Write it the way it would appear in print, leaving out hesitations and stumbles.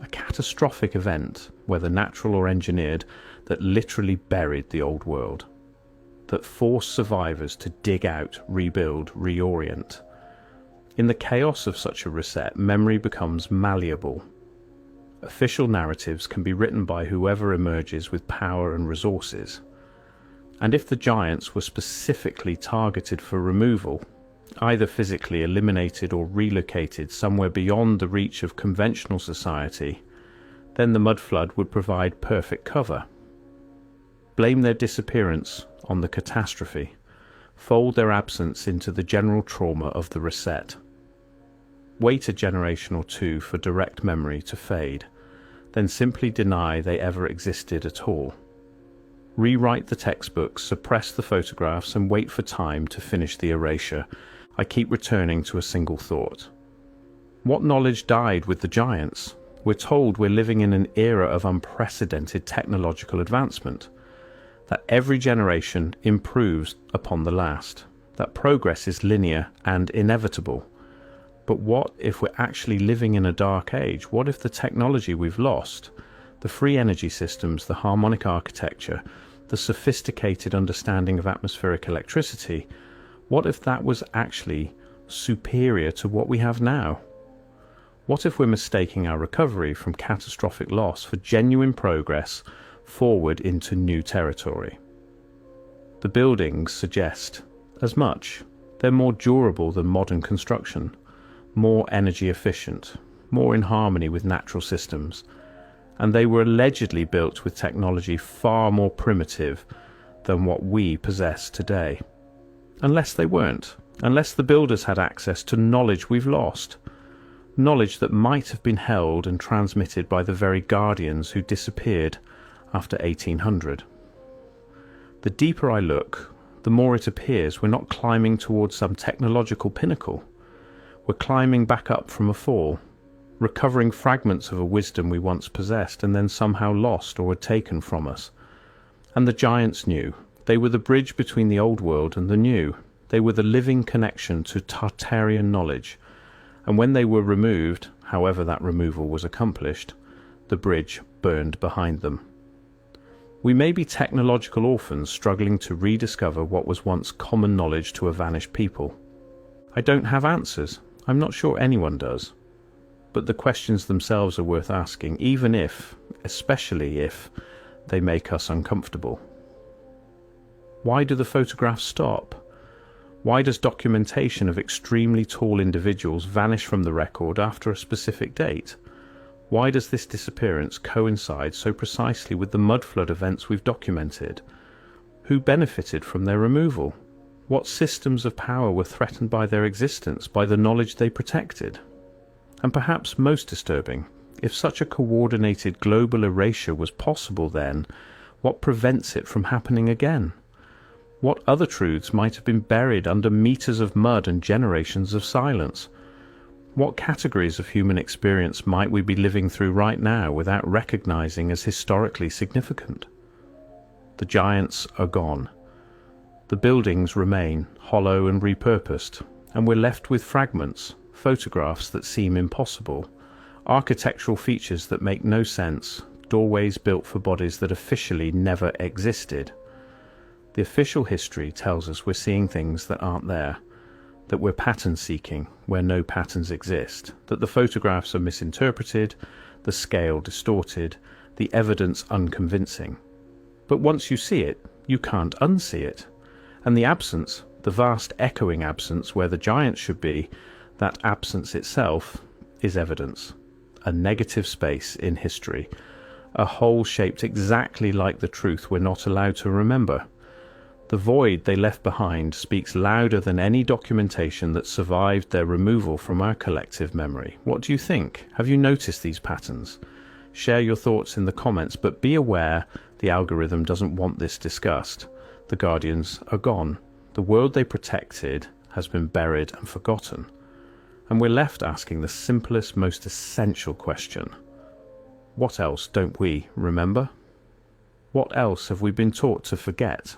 A catastrophic event, whether natural or engineered, that literally buried the old world, that forced survivors to dig out, rebuild, reorient. In the chaos of such a reset, memory becomes malleable. Official narratives can be written by whoever emerges with power and resources. And if the giants were specifically targeted for removal, either physically eliminated or relocated somewhere beyond the reach of conventional society, then the Mudflood would provide perfect cover. Blame their disappearance on the catastrophe. Fold their absence into the general trauma of the reset. Wait a generation or two for direct memory to fade, then simply deny they ever existed at all. Rewrite the textbooks, suppress the photographs, and wait for time to finish the erasure. I keep returning to a single thought. What knowledge died with the giants? We're told we're living in an era of unprecedented technological advancement, that every generation improves upon the last, that progress is linear and inevitable. But what if we're actually living in a dark age? What if the technology we've lost, the free energy systems, the harmonic architecture, the sophisticated understanding of atmospheric electricity, what if that was actually superior to what we have now? What if we're mistaking our recovery from catastrophic loss for genuine progress forward into new territory? The buildings suggest as much. They're more durable than modern construction, more energy efficient, more in harmony with natural systems, and they were allegedly built with technology far more primitive than what we possess today. Unless they weren't, unless the builders had access to knowledge we've lost, knowledge that might have been held and transmitted by the very guardians who disappeared after 1800. The deeper I look, the more it appears we're not climbing towards some technological pinnacle. We're climbing back up from a fall, recovering fragments of a wisdom we once possessed and then somehow lost or had taken from us. And the giants knew. They were the bridge between the old world and the new. They were the living connection to Tartarian knowledge. And when they were removed, however that removal was accomplished, the bridge burned behind them. We may be technological orphans struggling to rediscover what was once common knowledge to a vanished people. I don't have answers. I'm not sure anyone does. But the questions themselves are worth asking, even if, especially if, they make us uncomfortable. Why do the photographs stop? Why does documentation of extremely tall individuals vanish from the record after a specific date? Why does this disappearance coincide so precisely with the Mudflood events we've documented? Who benefited from their removal? What systems of power were threatened by their existence, by the knowledge they protected? And perhaps most disturbing, if such a coordinated global erasure was possible then, what prevents it from happening again? What other truths might have been buried under meters of mud and generations of silence? What categories of human experience might we be living through right now without recognizing as historically significant? The giants are gone. The buildings remain, hollow and repurposed, and we're left with fragments, photographs that seem impossible, architectural features that make no sense, doorways built for bodies that officially never existed. The official history tells us we're seeing things that aren't there, that we're pattern seeking where no patterns exist, that the photographs are misinterpreted, the scale distorted, the evidence unconvincing. But once you see it, you can't unsee it. And the absence, the vast echoing absence where the giants should be, that absence itself is evidence. A negative space in history, a hole shaped exactly like the truth we're not allowed to remember. The void they left behind speaks louder than any documentation that survived their removal from our collective memory. What do you think? Have you noticed these patterns? Share your thoughts in the comments, but be aware the algorithm doesn't want this discussed. The guardians are gone. The world they protected has been buried and forgotten. And we're left asking the simplest, most essential question. What else don't we remember? What else have we been taught to forget?